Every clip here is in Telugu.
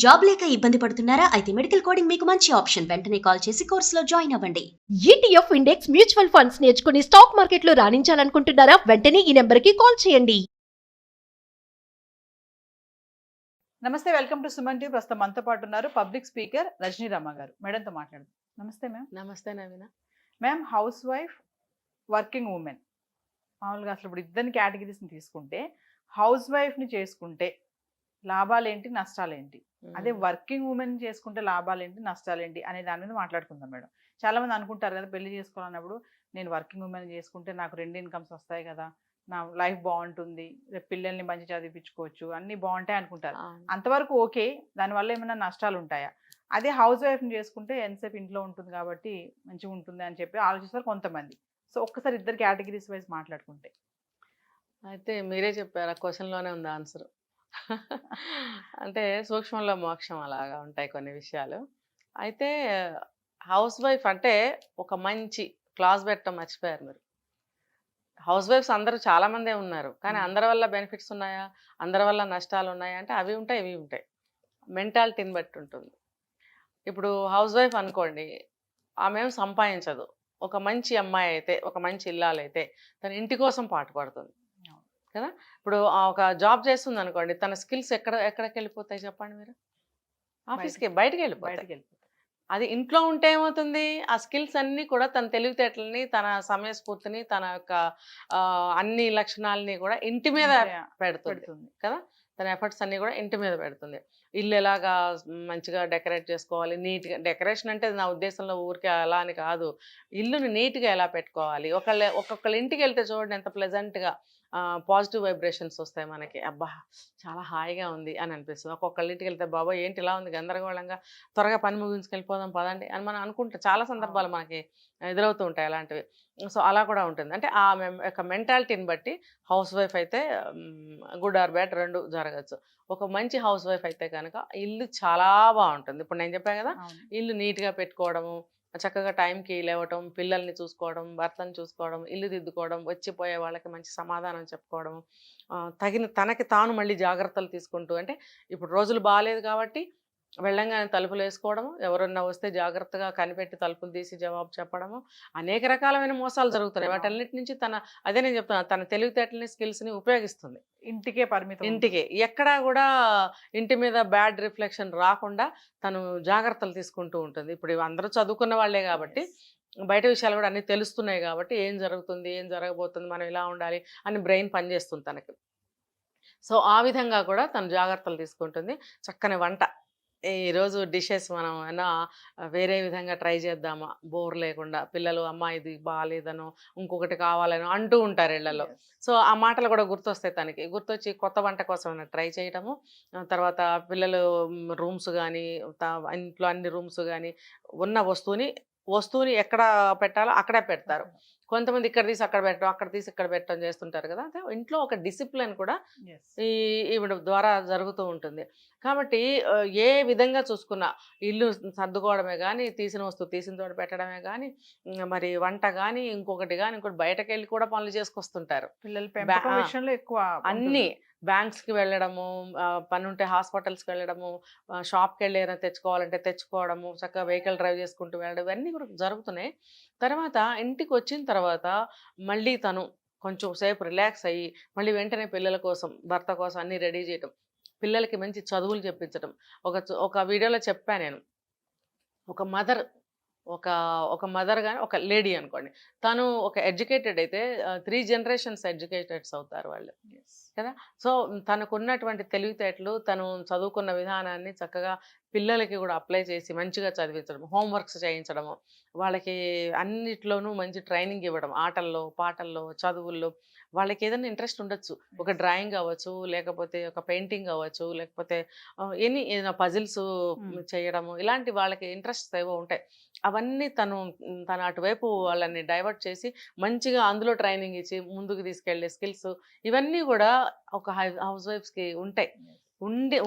జాబ్ లేక ఇబ్బంది పడుతున్నారా? అయితే మెడికల్ కోడింగ్ మీకు మంచి ఆప్షన్. వెంటనే కాల్ చేసి కోర్సులో జాయిన్ అవ్వండి. ETF ఇండెక్స్ మ్యూచువల్ ఫండ్స్ నేర్చుకుని స్టాక్ మార్కెట్లో రాణించాలనుకుంటున్నారా? వెంటనే ఈ నెంబర్కి కాల్ చేయండి. నమస్తే, వెల్కమ్ టు సుమన్ టీవీ. ప్రస్తుతం మనతో పాటు ఉన్నారు పబ్లిక్ స్పీకర్ రజనీ రమ గారు. మేడంతో మాట్లాడదాం. నమస్తే మ్యామ్. నమస్తే Naveena. Ma'am, housewife, working women, మామూలుగా అసలు ఇప్పుడు ఇద్దరిని కేటగిరీస్ని తీసుకుంటే హౌస్ వైఫ్ని చేసుకుంటే లాభాలేంటి, నష్టాలేంటి, అదే వర్కింగ్ ఉమెన్ చేసుకుంటే లాభాలేంటి, నష్టాలేంటి అనే దాని మీద మాట్లాడుకుందాం మేడం. చాలామంది అనుకుంటారు కదా, పెళ్లి చేసుకోవాలన్నప్పుడు నేను వర్కింగ్ ఉమెన్ చేసుకుంటే నాకు 2 ఇన్కమ్స్ వస్తాయి కదా, నా లైఫ్ బాగుంటుంది, రేపు పిల్లల్ని మంచి చదివించుకోవచ్చు, అన్నీ బాగుంటాయి అనుకుంటారు. అంతవరకు ఓకే, దానివల్ల ఏమైనా నష్టాలు ఉంటాయా? అదే హౌస్ వైఫ్ని చేసుకుంటే ఎంతసేపు ఇంట్లో ఉంటుంది కాబట్టి మంచిగా ఉంటుంది అని చెప్పి ఆలోచిస్తారు కొంతమంది. సో ఒక్కసారి ఇద్దరు కేటగిరీస్ వైజ్ మాట్లాడుకుంటే. అయితే మీరే చెప్పారు, ఆ క్వశ్చన్లోనే ఉంది ఆన్సర్. అంటే సూక్ష్మంలో మోక్షం అలాగా ఉంటాయి కొన్ని విషయాలు. అయితే హౌస్ వైఫ్ అంటే ఒక మంచి క్లాస్ పెట్టడం మర్చిపోయారు మీరు. హౌస్ వైఫ్స్ అందరూ చాలామందే ఉన్నారు, కానీ అందరి వల్ల బెనిఫిట్స్ ఉన్నాయా, అందరి వల్ల నష్టాలు ఉన్నాయా అంటే అవి ఉంటాయి ఇవి ఉంటాయి. మెంటాలిటీని బట్టి ఉంటుంది. ఇప్పుడు హౌస్ వైఫ్ అనుకోండి, ఆమె ఏం సంపాదించదు. ఒక మంచి అమ్మాయి అయితే, ఒక మంచి ఇల్లాలైతే తన ఇంటి కోసం పాటుపడుతుంది కదా. ఇప్పుడు ఒక జాబ్ చేస్తుంది అనుకోండి, తన స్కిల్స్ ఎక్కడికి వెళ్ళిపోతాయి చెప్పండి మీరు? ఆఫీస్కి బయటకు వెళ్ళిపోతాయి. అది ఇంట్లో ఉంటే ఏమవుతుంది, ఆ స్కిల్స్ అన్నీ కూడా తన తెలివితేటలని, తన సమయస్ఫూర్తిని, తన యొక్క అన్ని లక్షణాలని కూడా ఇంటి మీద పెడుతుంది కదా. తన ఎఫర్ట్స్ అన్నీ కూడా ఇంటి మీద పెడుతుంది. ఇల్లు ఎలాగా మంచిగా డెకరేట్ చేసుకోవాలి, నీట్గా. డెకరేషన్ అంటే నా ఉద్దేశంలో ఊరికే అలా అని కాదు, ఇల్లుని నీట్గా ఎలా పెట్టుకోవాలి. ఒక్కొక్కళ్ళ ఇంటికి వెళ్తే చూడండి ఎంత ప్లెజెంట్గా పాజిటివ్ వైబ్రేషన్స్ వస్తాయి మనకి. అబ్బా చాలా హాయిగా ఉంది అని అనిపిస్తుంది. ఒక్కొక్కళ్ళ ఇంటికి వెళ్తే బాబా ఏంటి ఇలా ఉంది గందరగోళంగా, త్వరగా పని ముగించుకెళ్ళిపోదాం పదండి అని మనం అనుకుంటే చాలా సందర్భాలు మనకి ఎదురవుతూ ఉంటాయి అలాంటివి. సో అలా కూడా ఉంటుంది. అంటే ఆ యొక్క మెంటాలిటీని బట్టి హౌస్ వైఫ్ అయితే గుడ్ ఆర్ బ్యాడ్ రెండు జరగచ్చు. ఒక మంచి హౌస్ వైఫ్ అయితే కనుక ఇల్లు చాలా బాగుంటుంది. ఇప్పుడు నేను చెప్పాను కదా, ఇల్లు నీట్గా పెట్టుకోవడము, చక్కగా టైంకి లేవటం, పిల్లల్ని చూసుకోవడం, భర్తను చూసుకోవడం, ఇల్లు దిద్దుకోవడం, వచ్చిపోయే వాళ్ళకి మంచి సమాధానం చెప్పుకోవడం, తనకి తాను మళ్ళీ జాగ్రత్తలు తీసుకుంటూ. అంటే ఇప్పుడు రోజులు బాగాలేదు కాబట్టి వెళ్ళంగానే తలుపులు వేసుకోవడము, ఎవరన్నా వస్తే జాగ్రత్తగా కనిపెట్టి తలుపులు తీసి జవాబు చెప్పడము, అనేక రకాలమైన మోసాలు జరుగుతున్నాయి. వాటన్నిటి నుంచి అదే నేను చెప్తున్నాను, తన తెలివితేటలని స్కిల్స్ని ఉపయోగిస్తుంది. ఇంటికే పరిమితం, ఇంటికే. ఎక్కడా కూడా ఇంటి మీద బ్యాడ్ రిఫ్లెక్షన్ రాకుండా తను జాగ్రత్తలు తీసుకుంటూ ఉంటుంది. ఇప్పుడు అందరూ చదువుకున్న వాళ్ళే కాబట్టి బయట విషయాలు కూడా అన్నీ తెలుస్తున్నాయి కాబట్టి ఏం జరుగుతుంది, ఏం జరగబోతుంది, మనం ఇలా ఉండాలి అని బ్రెయిన్ పనిచేస్తుంది తనకి. సో ఆ విధంగా కూడా తను జాగ్రత్తలు తీసుకుంటుంది. చక్కని వంట, ఈరోజు డిషెస్ మనం ఏమన్నా వేరే విధంగా ట్రై చేద్దామా, బోర్ లేకుండా. పిల్లలు అమ్మ ఇది బాగాలేదనో ఇంకొకటి కావాలనో అంటూ ఉంటారు ఇళ్లలో. సో ఆ మాటలు కూడా గుర్తొస్తాయి తనకి. గుర్తొచ్చి కొత్త వంట కోసం ట్రై చేయటము. తర్వాత పిల్లలు రూమ్స్ కానీ, ఇంట్లో అన్ని రూమ్స్ కానీ ఉన్న వస్తువుని ఎక్కడ పెట్టాలో అక్కడే పెడతారు. కొంతమంది ఇక్కడ తీసి అక్కడ పెట్టడం, అక్కడ తీసి ఇక్కడ పెట్టడం చేస్తుంటారు కదా. అంటే ఇంట్లో ఒక డిసిప్లిన్ కూడా ఈవిడ ద్వారా జరుగుతూ ఉంటుంది. కాబట్టి ఏ విధంగా చూసుకున్నా ఇల్లు సర్దుకోవడమే కానీ, తీసిన వస్తువు తీసిన చోట పెట్టడమే కానీ, మరి వంట కానీ, ఇంకొకటి కానీ ఇంకోటి, బయటకు వెళ్ళి కూడా పనులు చేసుకొస్తుంటారు పిల్లలు. ఎక్కువ అన్నీ బ్యాంక్స్కి వెళ్ళడము, పని ఉంటే హాస్పిటల్స్కి వెళ్ళడము, షాప్కి వెళ్ళి ఏదైనా తెచ్చుకోవాలంటే తెచ్చుకోవడము, చక్కగా వెహికల్ డ్రైవ్ చేసుకుంటూ వెళ్ళడం, ఇవన్నీ కూడా జరుగుతున్నాయి. తర్వాత ఇంటికి వచ్చిన తర్వాత మళ్ళీ తను కొంచెం సేపు రిలాక్స్ అయ్యి మళ్ళీ వెంటనే పిల్లల కోసం, భర్త కోసం అన్నీ రెడీ చేయటం, పిల్లలకి మంచి చదువులు చెప్పించడం. ఒక వీడియోలో చెప్పాను నేను, ఒక మదర్ కానీ ఒక లేడీ అనుకోండి, తను ఒక ఎడ్యుకేటెడ్ అయితే 3 generations ఎడ్యుకేటెడ్స్ అవుతారు వాళ్ళు కదా. సో తనకున్నటువంటి తెలివితేటలు, తను చదువుకున్న విధానాన్ని చక్కగా పిల్లలకి కూడా అప్లై చేసి మంచిగా చదివించడం, హోంవర్క్స్ చేయించడము, వాళ్ళకి అన్నిట్లోనూ మంచి ట్రైనింగ్ ఇవ్వడం, ఆటల్లో, పాటల్లో, చదువుల్లో. వాళ్ళకి ఏదైనా ఇంట్రెస్ట్ ఉండొచ్చు, ఒక డ్రాయింగ్ అవ్వచ్చు, లేకపోతే ఒక పెయింటింగ్ అవ్వచ్చు, లేకపోతే ఏదైనా పజిల్స్ చేయడము, ఇలాంటి వాళ్ళకి ఇంట్రెస్ట్ ఏవో ఉంటాయి. అవన్నీ తన అటువైపు వాళ్ళని డైవర్ట్ చేసి మంచిగా అందులో ట్రైనింగ్ ఇచ్చి ముందుకు తీసుకెళ్లే స్కిల్స్, ఇవన్నీ కూడా ఒక హౌస్ వైఫ్స్కి ఉంటాయి.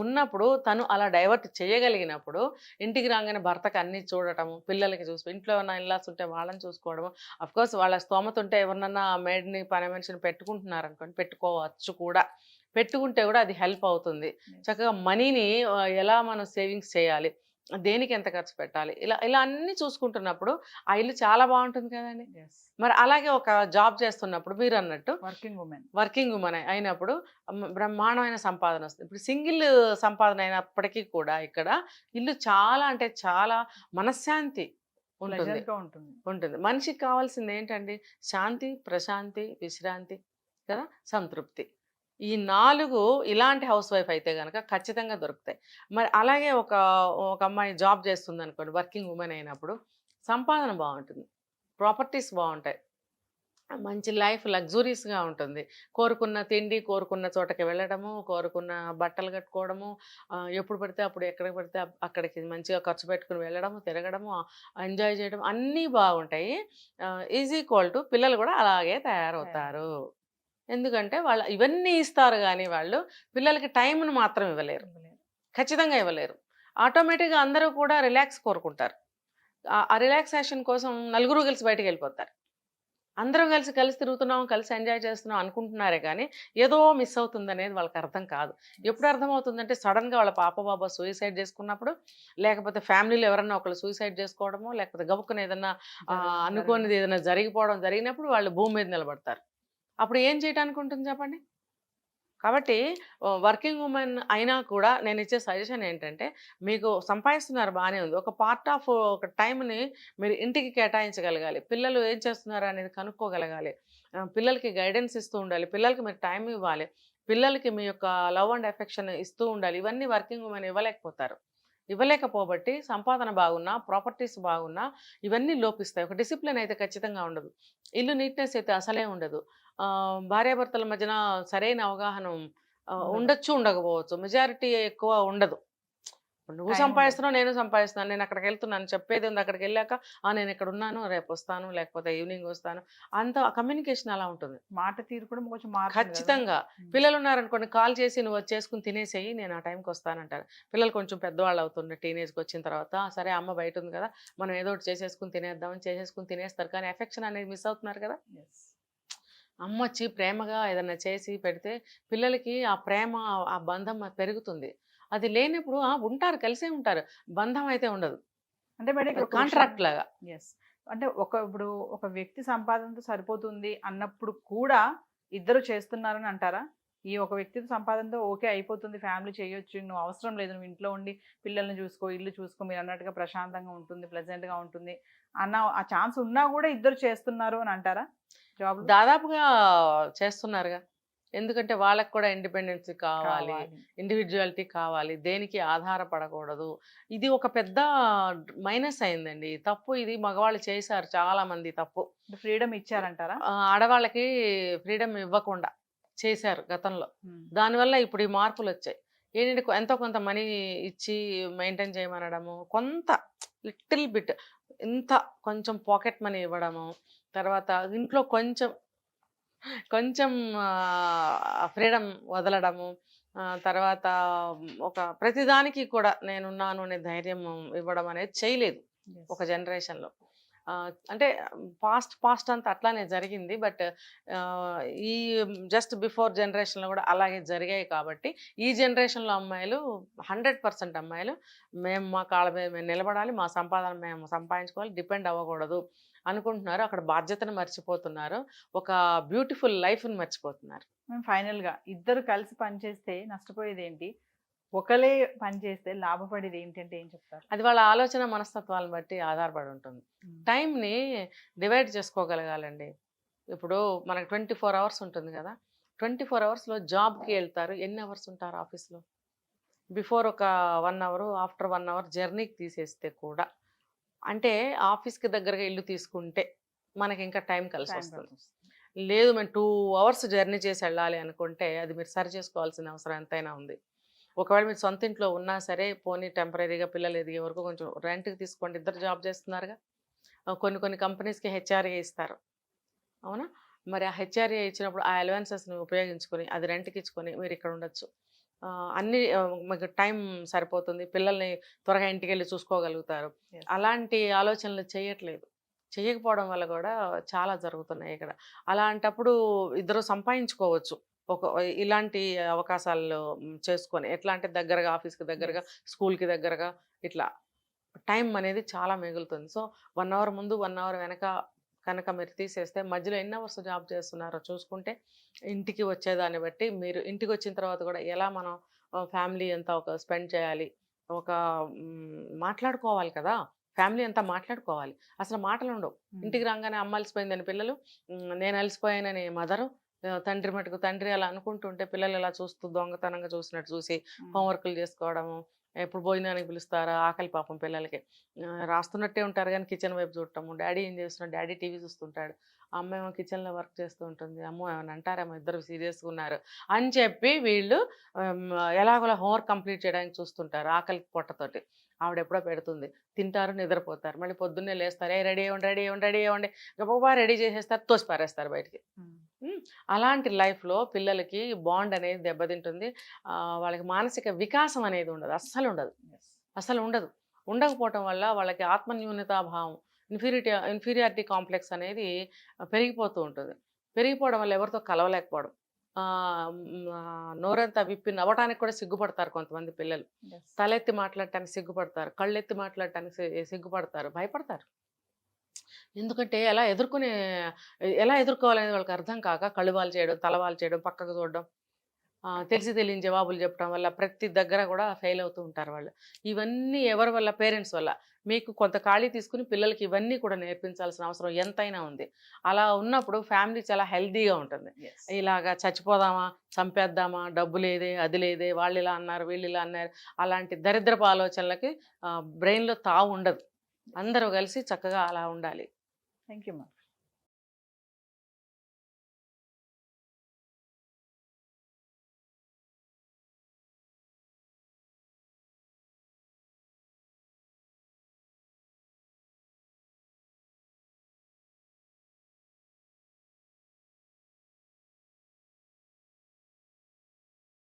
ఉన్నప్పుడు తను అలా డైవర్ట్ చేయగలిగినప్పుడు ఇంటికి రాగానే భర్తకి అన్ని చూడటము, పిల్లలకి ఇంట్లో ఉన్న ఇల్లాస్ ఉంటే వాళ్ళని చూసుకోవడము. అఫ్కోర్స్ వాళ్ళ స్తోమత ఉంటే ఎవరినన్నా మేడ్ని, పని మనిషిని పెట్టుకుంటున్నారు అనుకోండి, పెట్టుకోవచ్చు కూడా. పెట్టుకుంటే కూడా అది హెల్ప్ అవుతుంది. చక్కగా మనీని ఎలా మనం సేవింగ్స్ చేయాలి, దేనికి ఎంత ఖర్చు పెట్టాలి, ఇలా ఇలా అన్నీ చూసుకుంటున్నప్పుడు ఆ ఇల్లు చాలా బాగుంటుంది కదండి. మరి అలాగే ఒక జాబ్ చేస్తున్నప్పుడు మీరు అన్నట్టు వర్కింగ్ ఉమెన్ అయినప్పుడు బ్రహ్మాండమైన సంపాదన వస్తుంది. ఇప్పుడు సింగిల్ సంపాదన అయినప్పటికీ కూడా ఇక్కడ ఇల్లు చాలా అంటే చాలా మనశ్శాంతి ఉంటుంది. ఉంటుంది. మనిషికి కావాల్సింది ఏంటండి? శాంతి, ప్రశాంతి, విశ్రాంతి కదా, సంతృప్తి. ఈ 4 ఇలాంటి హౌస్ వైఫ్ అయితే గనక ఖచ్చితంగా దొరుకుతాయి. మరి అలాగే ఒక ఒక అమ్మాయి జాబ్ చేస్తుంది అనుకోండి, వర్కింగ్ ఉమెన్ అయినప్పుడు సంపాదన బాగుంటుంది, ప్రాపర్టీస్ బాగుంటాయి, మంచి లైఫ్ లగ్జూరియస్గా ఉంటుంది. కోరుకున్న తిండి, కోరుకున్న చోటకి వెళ్ళడము, కోరుకున్న బట్టలు కట్టుకోవడము, ఎప్పుడు పడితే అప్పుడు ఎక్కడికి పడితే అక్కడికి మంచిగా ఖర్చు పెట్టుకుని వెళ్ళడము, తిరగడము, ఎంజాయ్ చేయడం అన్నీ బాగుంటాయి. ఈజ్ ఈక్వల్ టు పిల్లలు కూడా అలాగే తయారవుతారు. ఎందుకంటే వాళ్ళు ఇవన్నీ ఇస్తారు కానీ వాళ్ళు పిల్లలకి టైంను మాత్రం ఇవ్వలేరు, ఖచ్చితంగా ఇవ్వలేరు. ఆటోమేటిక్గా అందరూ కూడా రిలాక్స్ కోరుకుంటారు. ఆ రిలాక్సేషన్ కోసం నలుగురు కలిసి బయటికి వెళ్ళిపోతారు. అందరం కలిసి తిరుగుతున్నాం, కలిసి ఎంజాయ్ చేస్తున్నాం అనుకుంటున్నారే కానీ ఏదో మిస్ అవుతుంది అనేది వాళ్ళకి అర్థం కాదు. ఎప్పుడు అర్థమవుతుందంటే సడన్గా వాళ్ళ పాప బాబా సూసైడ్ చేసుకున్నప్పుడు, లేకపోతే ఫ్యామిలీలో ఎవరన్నా ఒకళ్ళు సూసైడ్ చేసుకోవడము, లేకపోతే గబుక్కున ఏదన్నా అనుకోనిది ఏదైనా జరిగినప్పుడు వాళ్ళు భూమి మీద నిలబడతారు. అప్పుడు ఏం చేయడానికి ఉంటుంది చెప్పండి? కాబట్టి వర్కింగ్ ఉమెన్ అయినా కూడా నేను ఇచ్చే సజెషన్ ఏంటంటే, మీకు సంపాదిస్తున్నారు బాగానే ఉంది, ఒక పార్ట్ ఆఫ్ ఒక టైంని మీరు ఇంటికి కేటాయించగలగాలి. పిల్లలు ఏం చేస్తున్నారు అనేది కనుక్కోగలగాలి. పిల్లలకి గైడెన్స్ ఇస్తూ ఉండాలి, పిల్లలకి మీరు టైం ఇవ్వాలి, పిల్లలకి మీ యొక్క లవ్ అండ్ ఎఫెక్షన్ ఇస్తూ ఉండాలి. ఇవన్నీ వర్కింగ్ ఉమెన్ ఇవ్వలేకపోతారు. ఇవ్వలేకపోబట్టి సంపాదన బాగున్నా, ప్రాపర్టీస్ బాగున్నా ఇవన్నీ లోపిస్తాయి. ఒక డిసిప్లిన్ అయితే ఖచ్చితంగా ఉండదు. ఇల్లు నీట్నెస్ అయితే అసలే ఉండదు. భార్యాభర్తల మధ్యన సరైన అవగాహన ఉండొచ్చు, ఉండకపోవచ్చు. మెజారిటీ ఎక్కువ ఉండదు. నువ్వు సంపాదిస్తున్నావు, నేను సంపాదిస్తున్నాను, నేను అక్కడికి వెళ్తున్నాను చెప్పేది ఉంది. అక్కడికి వెళ్ళాక నేను ఇక్కడ ఉన్నాను, రేపు వస్తాను, లేకపోతే ఈవినింగ్ వస్తాను, అంత కమ్యూనికేషన్ అలా ఉంటుంది. మాట తీరు కూడా కొంచెం ఖచ్చితంగా. పిల్లలు ఉన్నారనుకోండి, కాల్ చేసి నువ్వు చేసుకుని తినేసేయి, నేను ఆ టైంకి వస్తానంటారు. పిల్లలు కొంచెం పెద్దవాళ్ళు అవుతుండే టీనేజ్కి వచ్చిన తర్వాత, సరే అమ్మ బయట ఉంది కదా, మనం ఏదో ఒకటి చేసేసుకుని తినేస్తారు. కానీ ఎఫెక్షన్ అనేది మిస్ అవుతున్నారు కదా. అమ్మ వచ్చి ప్రేమగా ఏదైనా చేసి పెడితే పిల్లలకి ఆ ప్రేమ, ఆ బంధం పెరుగుతుంది. అది లేనప్పుడు ఉంటారు, కలిసే ఉంటారు, బంధం అయితే ఉండదు. అంటే మేడం కాంట్రాక్ట్ లాగా. అంటే ఇప్పుడు ఒక వ్యక్తి సంపాదనతో సరిపోతుంది అన్నప్పుడు కూడా ఇద్దరు చేస్తున్నారని అంటారా? ఈ ఒక వ్యక్తి సంపాదనతో ఓకే అయిపోతుంది, ఫ్యామిలీ చేయొచ్చు, నువ్వు అవసరం లేదు, నువ్వు ఇంట్లో ఉండి పిల్లల్ని చూసుకో, ఇల్లు చూసుకో, మీరు అన్నట్టుగా ప్రశాంతంగా ఉంటుంది, ప్లెజెంట్గా ఉంటుంది అన్న ఆ ఛాన్స్ ఉన్నా కూడా ఇద్దరు చేస్తున్నారు అని అంటారా? జాబ్ దాదాపుగా చేస్తున్నారుగా. ఎందుకంటే వాళ్ళకి కూడా ఇండిపెండెన్సీ కావాలి, ఇండివిజువాలిటీ కావాలి, దేనికి ఆధారపడకూడదు. ఇది ఒక పెద్ద మైనస్ అయిందండి, తప్పు. ఇది మగవాళ్ళు చేశారు చాలా మంది తప్పు. ఫ్రీడమ్ ఇచ్చారంటారా? ఆడవాళ్ళకి ఫ్రీడమ్ ఇవ్వకుండా చేశారు గతంలో. దానివల్ల ఇప్పుడు ఈ మార్పులు వచ్చాయి. ఏంటంటే ఎంతో కొంత మనీ ఇచ్చి మెయింటైన్ చేయమనడము, కొంత లిటిల్ బిట్ ఇంత కొంచెం పాకెట్ మనీ ఇవ్వడము, తర్వాత ఇంట్లో కొంచెం ఫ్రీడమ్ వదలడము, తర్వాత ఒక ప్రతిదానికి కూడా నేనున్నాను అనే ధైర్యం ఇవ్వడం అనేది చేయలేదు ఒక జనరేషన్లో. అంటే పాస్ట్ అంతా అట్లానే జరిగింది. బట్ ఈ జస్ట్ బిఫోర్ జనరేషన్లో కూడా అలాగే జరిగాయి. కాబట్టి ఈ జనరేషన్లో అమ్మాయిలు 100% అమ్మాయిలు మేము మా కాళ్ళ మీద మేము నిలబడాలి, మా సంపాదన మేము సంపాదించుకోవాలి, డిపెండ్ అవ్వకూడదు అనుకుంటున్నారు. అక్కడ బాధ్యతను మర్చిపోతున్నారు, ఒక బ్యూటిఫుల్ లైఫ్ని మర్చిపోతున్నారు. మేము ఫైనల్గా ఇద్దరు కలిసి పనిచేస్తే నష్టపోయేది ఏంటి, ఒకలే పనిచేస్తే లాభపడేది ఏంటంటే ఏం చెప్తారు? అది వాళ్ళ ఆలోచన మనస్తత్వాలను బట్టి ఆధారపడి ఉంటుంది. టైంని డివైడ్ చేసుకోగలగాలండి. ఇప్పుడు మనకు 24 అవర్స్ ఉంటుంది కదా, 24 అవర్స్లో జాబ్కి వెళ్తారు, ఎన్ని అవర్స్ ఉంటారు ఆఫీస్లో? బిఫోర్ ఒక 1 అవర్, ఆఫ్టర్ 1 అవర్ జర్నీకి తీసేస్తే కూడా, అంటే ఆఫీస్కి దగ్గరగా ఇల్లు తీసుకుంటే మనకి ఇంకా టైం కలిసి వస్తుంది. లేదు మేము 2 అవర్స్ జర్నీ చేసి వెళ్ళాలి అనుకుంటే అది మీరు సరి చేసుకోవాల్సిన అవసరం ఎంతైనా ఉంది. ఒకవేళ మీరు సొంత ఇంట్లో ఉన్నా సరే, పోనీ టెంపరీగా పిల్లలు ఎదిగే వరకు కొంచెం రెంట్కి తీసుకోండి, ఇద్దరు జాబ్ చేస్తున్నారుగా. కొన్ని కంపెనీస్కి హెచ్ఆర్ఏ ఇస్తారు, అవునా? మరి ఆ హెచ్ఆర్ఏ ఇచ్చినప్పుడు ఆ అలవెన్సెస్ని ఉపయోగించుకొని అది రెంట్కి ఇచ్చుకొని మీరు ఇక్కడ ఉండొచ్చు. అన్ని మీకు టైం సరిపోతుంది, పిల్లల్ని త్వరగా ఇంటికి వెళ్ళి చూసుకోగలుగుతారు. అలాంటి ఆలోచనలు చేయకపోవడం వల్ల కూడా చాలా జరుగుతున్నాయి ఇక్కడ. అలాంటప్పుడు ఇద్దరు సంపాదించుకోవచ్చు, ఒక ఇలాంటి అవకాశాలు చేసుకొని ఎట్లా అంటే దగ్గరగా ఆఫీస్కి దగ్గరగా స్కూల్కి దగ్గరగా ఇట్లా టైం అనేది చాలా మిగులుతుంది. సో 1 అవర్ ముందు 1 అవర్ వెనక కనుక మీరు తీసేస్తే మధ్యలో ఎన్ని అవర్స్ జాబ్ చేస్తున్నారో చూసుకుంటే ఇంటికి వచ్చేదాన్ని బట్టి మీరు ఇంటికి వచ్చిన తర్వాత కూడా ఎలా మనం ఫ్యామిలీ అంతా ఒక స్పెండ్ చేయాలి, ఒక మాట్లాడుకోవాలి కదా, ఫ్యామిలీ అంతా మాట్లాడుకోవాలి. అసలు మాటలు ఉండవు. ఇంటికి రాగానే అమ్మ అలసిపోయిందని పిల్లలు, నేను అలసిపోయానని మదరు, తండ్రి మటుకు తండ్రి అలా అనుకుంటుంటే పిల్లలు ఇలా చూస్తూ దొంగతనంగా చూసినట్టు చూసి హోంవర్క్లు చేసుకోవడము, ఎప్పుడు భోజనానికి పిలుస్తారా, ఆకలి పాపం పిల్లలకి రాస్తున్నట్టే ఉంటారు కానీ కిచెన్ వైపు చూడటము, డాడీ ఏం చేస్తున్నాడు, డాడీ టీవీ చూస్తుంటాడు, అమ్మ ఏమో కిచెన్లో వర్క్ చేస్తూ ఉంటుంది, అమ్మో ఏమైనా అంటారేమో ఇద్దరు సీరియస్గా ఉన్నారు అని చెప్పి వీళ్ళు ఎలాగోలా హోంవర్క్ కంప్లీట్ చేయడానికి చూస్తుంటారు ఆకలి పొట్టతోటి. ఆవిడ ఎప్పుడో పెడుతుంది, తింటారు, నిద్రపోతారు, మళ్ళీ పొద్దున్నే లేస్తారు, ఏ రెడీ అవ్వండి రెడీ అవ్వండి రెడీ అవ్వండి, గబగబా రెడీ చేసేస్తారు, తోసి పారేస్తారు బయటికి. అలాంటి లైఫ్లో పిల్లలకి బాండ్ అనేది దెబ్బతింటుంది. వాళ్ళకి మానసిక వికాసం అనేది ఉండదు, అస్సలు ఉండదు, అసలు ఉండదు. ఉండకపోవటం వల్ల వాళ్ళకి ఆత్మన్యూనతాభావం, ఇన్ఫీరియారిటీ కాంప్లెక్స్ అనేది పెరిగిపోతూ ఉంటుంది. పెరిగిపోవడం వల్ల ఎవరితో కలవలేకపోవడం, నోరంతా విప్పి నవ్వటానికి కూడా సిగ్గుపడతారు కొంతమంది పిల్లలు, తలెత్తి మాట్లాడటానికి సిగ్గుపడతారు, కళ్ళెత్తి మాట్లాడటానికి సిగ్గుపడతారు, భయపడతారు. ఎందుకంటే ఎలా ఎదుర్కోవాలనేది వాళ్ళకి అర్థం కాక కళ్ళువాలు చేయడం, తలవాలు చేయడం, పక్కకు చూడడం, తెలిసి తెలియని జవాబులు చెప్పడం వల్ల ప్రతి దగ్గర కూడా ఫెయిల్ అవుతూ ఉంటారు వాళ్ళు. ఇవన్నీ ఎవరి వల్ల? పేరెంట్స్ వల్ల. మీకు కొంత ఖాళీ తీసుకుని పిల్లలకి ఇవన్నీ కూడా నేర్పించాల్సిన అవసరం ఎంతైనా ఉంది. అలా ఉన్నప్పుడు ఫ్యామిలీ చాలా హెల్దీగా ఉంటుంది. ఇలాగా చచ్చిపోదామా, చంపేద్దామా, డబ్బు లేదే, అది లేదే, వాళ్ళు ఇలా అన్నారు, వీళ్ళు ఇలా అన్నారు, అలాంటి దరిద్రపు ఆలోచనలకి బ్రెయిన్లో తావు ఉండదు. అందరూ కలిసి చక్కగా అలా ఉండాలి. Thank you ma'am.